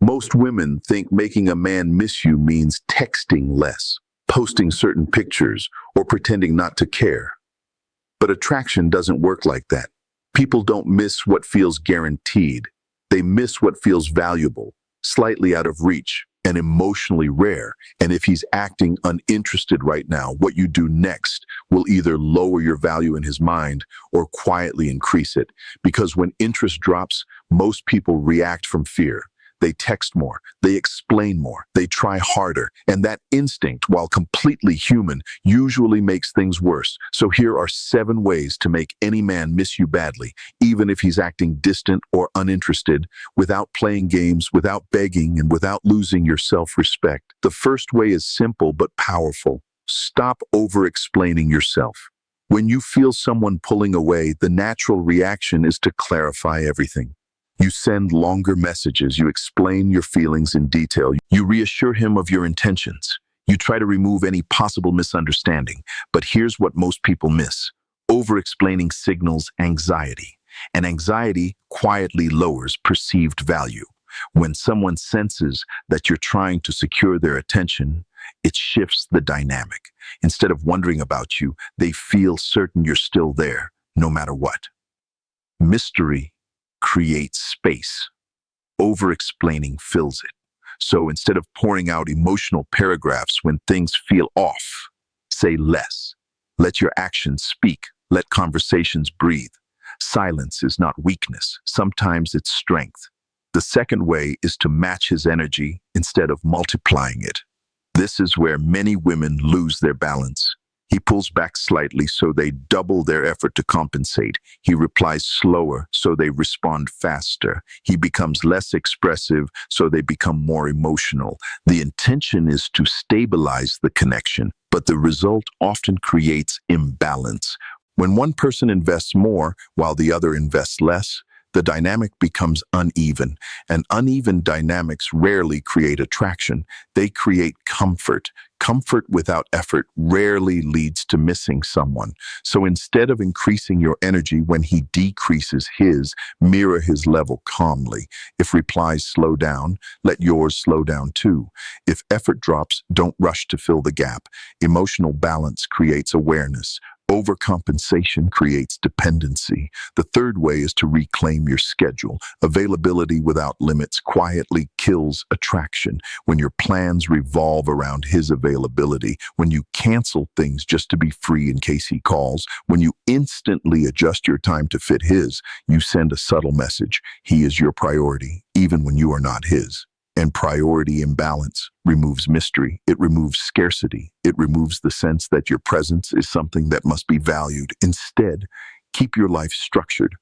Most women think making a man miss you means texting less, posting certain pictures, or pretending not to care. But attraction doesn't work like that. People don't miss what feels guaranteed. They miss what feels valuable, slightly out of reach, and emotionally rare. And if he's acting uninterested right now, what you do next will either lower your value in his mind or quietly increase it. Because when interest drops, most people react from fear. They text more, they explain more, they try harder, and that instinct, while completely human, usually makes things worse. So here are 7 ways to make any man miss you badly, even if he's acting distant or uninterested, without playing games, without begging, and without losing your self-respect. The first way is simple but powerful. Stop over-explaining yourself. When you feel someone pulling away, the natural reaction is to clarify everything. You send longer messages, you explain your feelings in detail, you reassure him of your intentions. You try to remove any possible misunderstanding. But here's what most people miss. Over-explaining signals anxiety, and anxiety quietly lowers perceived value. When someone senses that you're trying to secure their attention, it shifts the dynamic. Instead of wondering about you, they feel certain you're still there, no matter what. Mystery creates space. Over-explaining fills it. So instead of pouring out emotional paragraphs when things feel off, say less. Let your actions speak. Let conversations breathe. Silence is not weakness. Sometimes it's strength. The second way is to match his energy instead of multiplying it. This is where many women lose their balance. He pulls back slightly, so they double their effort to compensate. He replies slower, so they respond faster. He becomes less expressive, so they become more emotional. The intention is to stabilize the connection, but the result often creates imbalance. When one person invests more while the other invests less, the dynamic becomes uneven, and uneven dynamics rarely create attraction. They create comfort. Comfort without effort rarely leads to missing someone. So instead of increasing your energy when he decreases his, mirror his level calmly. If replies slow down, let yours slow down too. If effort drops, don't rush to fill the gap. Emotional balance creates awareness. Overcompensation creates dependency. The third way is to reclaim your schedule. Availability without limits quietly kills attraction. When your plans revolve around his availability, when you cancel things just to be free in case he calls, when you instantly adjust your time to fit his, you send a subtle message. He is your priority, even when you are not his. And priority imbalance removes mystery. It removes scarcity. It removes the sense that your presence is something that must be valued. Instead, keep your life structured.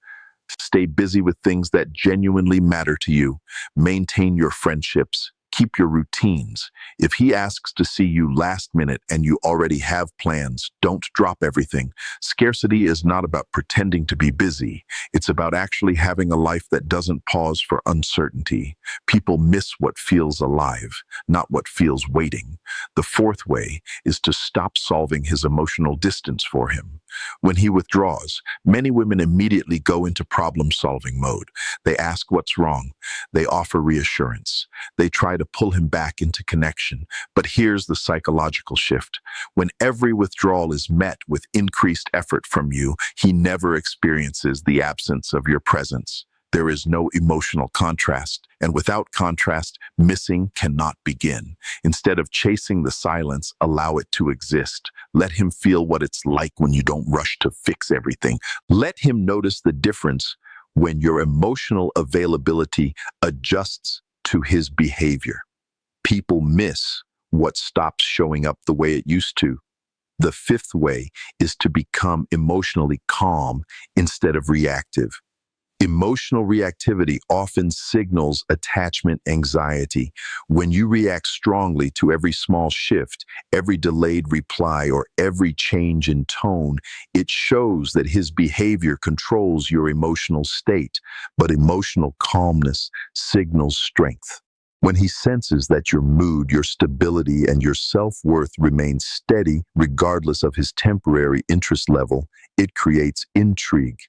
Stay busy with things that genuinely matter to you. Maintain your friendships. Keep your routines. If he asks to see you last minute and you already have plans, don't drop everything. Scarcity is not about pretending to be busy. It's about actually having a life that doesn't pause for uncertainty. People miss what feels alive, not what feels waiting. The fourth way is to stop solving his emotional distance for him. When he withdraws, many women immediately go into problem-solving mode. They ask what's wrong. They offer reassurance. They try to pull him back into connection. But here's the psychological shift. When every withdrawal is met with increased effort from you, he never experiences the absence of your presence. There is no emotional contrast, and without contrast, missing cannot begin. Instead of chasing the silence, allow it to exist. Let him feel what it's like when you don't rush to fix everything. Let him notice the difference when your emotional availability adjusts to his behavior. People miss what stops showing up the way it used to. The fifth way is to become emotionally calm instead of reactive. Emotional reactivity often signals attachment anxiety. When you react strongly to every small shift, every delayed reply, or every change in tone, it shows that his behavior controls your emotional state. But emotional calmness signals strength. When he senses that your mood, your stability, and your self-worth remain steady regardless of his temporary interest level, it creates intrigue.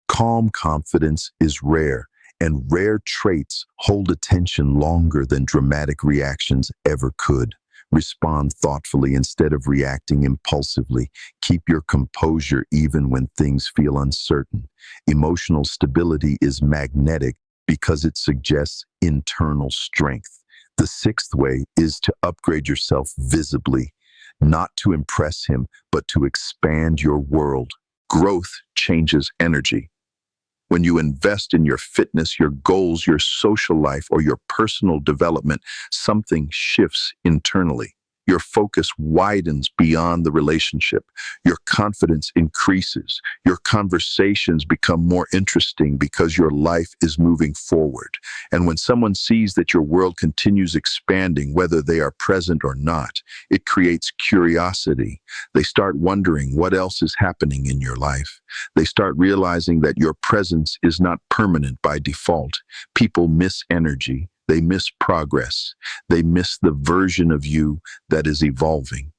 Calm confidence is rare. and rare traits hold attention longer than dramatic reactions ever could. Respond thoughtfully instead of reacting impulsively. Keep your composure even when things feel uncertain. Emotional stability is magnetic because it suggests internal strength. The sixth way is to upgrade yourself visibly, not to impress him, but to expand your world. Growth changes energy. When you invest in your fitness, your goals, your social life, or your personal development, something shifts internally. Your focus widens beyond the relationship. Your confidence increases. Your conversations become more interesting because your life is moving forward. And when someone sees that your world continues expanding, whether they are present or not, it creates curiosity. They start wondering what else is happening in your life. They start realizing that your presence is not permanent by default. People miss energy. They miss progress. They miss the version of you that is evolving.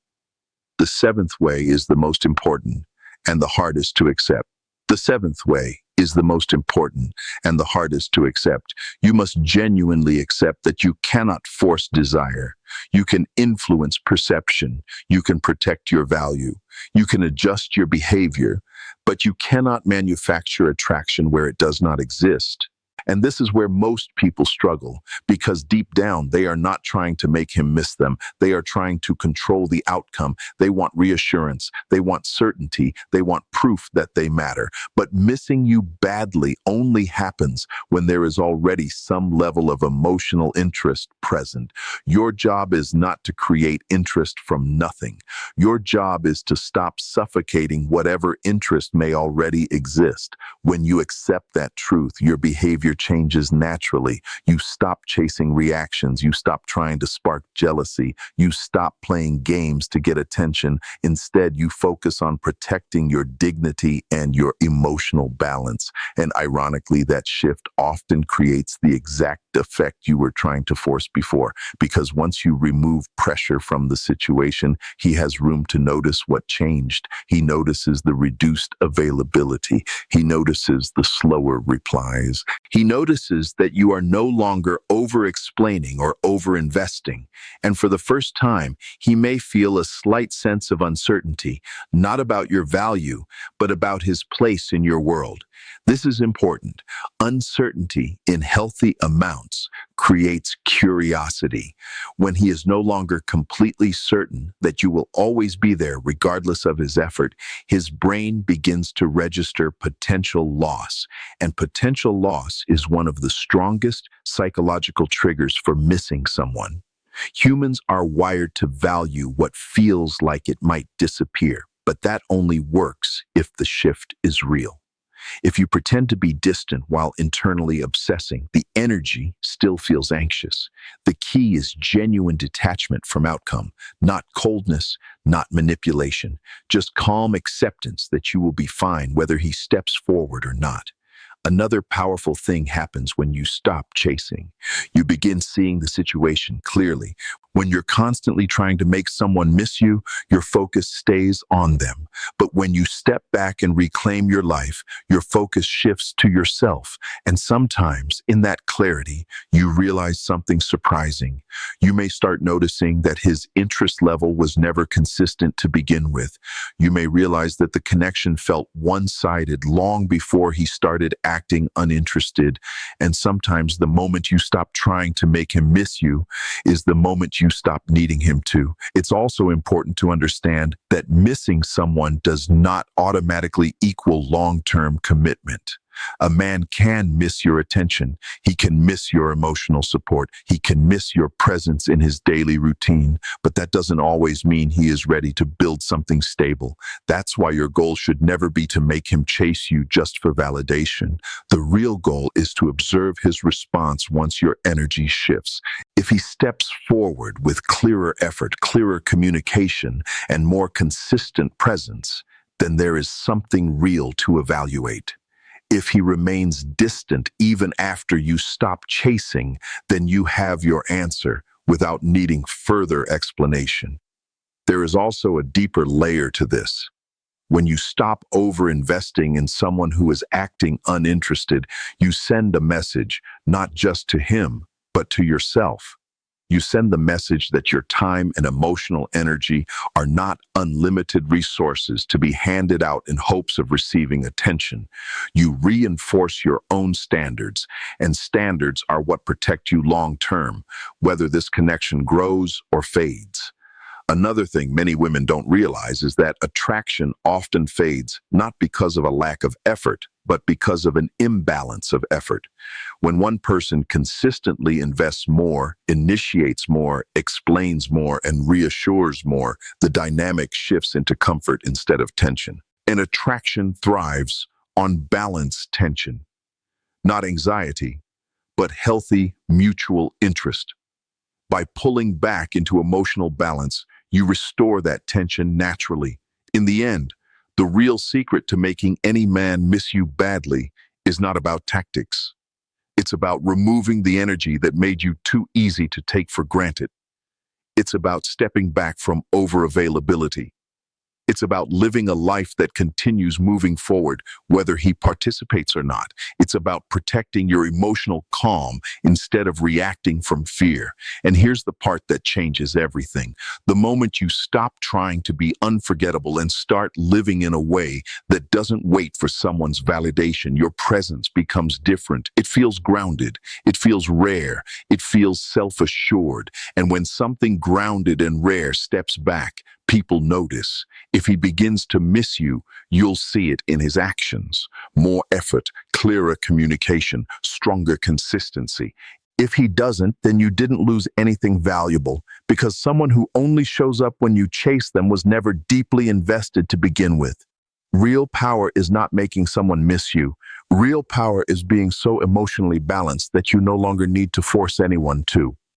The seventh way is the most important and the hardest to accept. The seventh way is the most important and the hardest to accept. You must genuinely accept that you cannot force desire. You can influence perception. You can protect your value. You can adjust your behavior, but you cannot manufacture attraction where it does not exist. And this is where most people struggle, because deep down, they are not trying to make him miss them. They are trying to control the outcome. They want reassurance. They want certainty. They want proof that they matter. But missing you badly only happens when there is already some level of emotional interest present. Your job is not to create interest from nothing. Your job is to stop suffocating whatever interest may already exist. When you accept that truth, your behavior changes naturally. You stop chasing reactions. You stop trying to spark jealousy. You stop playing games to get attention. Instead, you focus on protecting your dignity and your emotional balance. And ironically, that shift often creates the exact effect you were trying to force before, because once you remove pressure from the situation, he has room to notice what changed. He notices the reduced availability. He notices the slower replies. He notices that you are no longer over-explaining or over-investing. And for the first time, he may feel a slight sense of uncertainty, not about your value, but about his place in your world. This is important. Uncertainty in healthy amounts creates curiosity. When he is no longer completely certain that you will always be there regardless of his effort, his brain begins to register potential loss. And potential loss is one of the strongest psychological triggers for missing someone. Humans are wired to value what feels like it might disappear, but that only works if the shift is real. If you pretend to be distant while internally obsessing, the energy still feels anxious. The key is genuine detachment from outcome, not coldness, not manipulation, just calm acceptance that you will be fine whether he steps forward or not. Another powerful thing happens when you stop chasing. You begin seeing the situation clearly. When you're constantly trying to make someone miss you, your focus stays on them. But when you step back and reclaim your life, your focus shifts to yourself. And sometimes, in that clarity, you realize something surprising. You may start noticing that his interest level was never consistent to begin with. You may realize that the connection felt one-sided long before he started acting uninterested. And sometimes the moment you stop trying to make him miss you is the moment you stop needing him to. It's also important to understand that missing someone does not automatically equal long-term commitment. A man can miss your attention. He can miss your emotional support. He can miss your presence in his daily routine, but that doesn't always mean he is ready to build something stable. That's why your goal should never be to make him chase you just for validation. The real goal is to observe his response once your energy shifts. If he steps forward with clearer effort, clearer communication, and more consistent presence, then there is something real to evaluate. If he remains distant even after you stop chasing, then you have your answer without needing further explanation. There is also a deeper layer to this. When you stop over-investing in someone who is acting uninterested, you send a message, not just to him, but to yourself. You send the message that your time and emotional energy are not unlimited resources to be handed out in hopes of receiving attention. You reinforce your own standards, and standards are what protect you long term, whether this connection grows or fades. Another thing many women don't realize is that attraction often fades not because of a lack of effort, but because of an imbalance of effort. When one person consistently invests more, initiates more, explains more, and reassures more, the dynamic shifts into comfort instead of tension. And attraction thrives on balanced tension, not anxiety, but healthy mutual interest. By pulling back into emotional balance, you restore that tension naturally. In the end, the real secret to making any man miss you badly is not about tactics. It's about removing the energy that made you too easy to take for granted. It's about stepping back from over-availability. It's about living a life that continues moving forward, whether he participates or not. It's about protecting your emotional calm instead of reacting from fear. And here's the part that changes everything. The moment you stop trying to be unforgettable and start living in a way that doesn't wait for someone's validation, your presence becomes different. It feels grounded. It feels rare. It feels self-assured. And when something grounded and rare steps back, people notice. If he begins to miss you, you'll see it in his actions. More effort, clearer communication, stronger consistency. If he doesn't, then you didn't lose anything valuable, because someone who only shows up when you chase them was never deeply invested to begin with. Real power is not making someone miss you. Real power is being so emotionally balanced that you no longer need to force anyone to.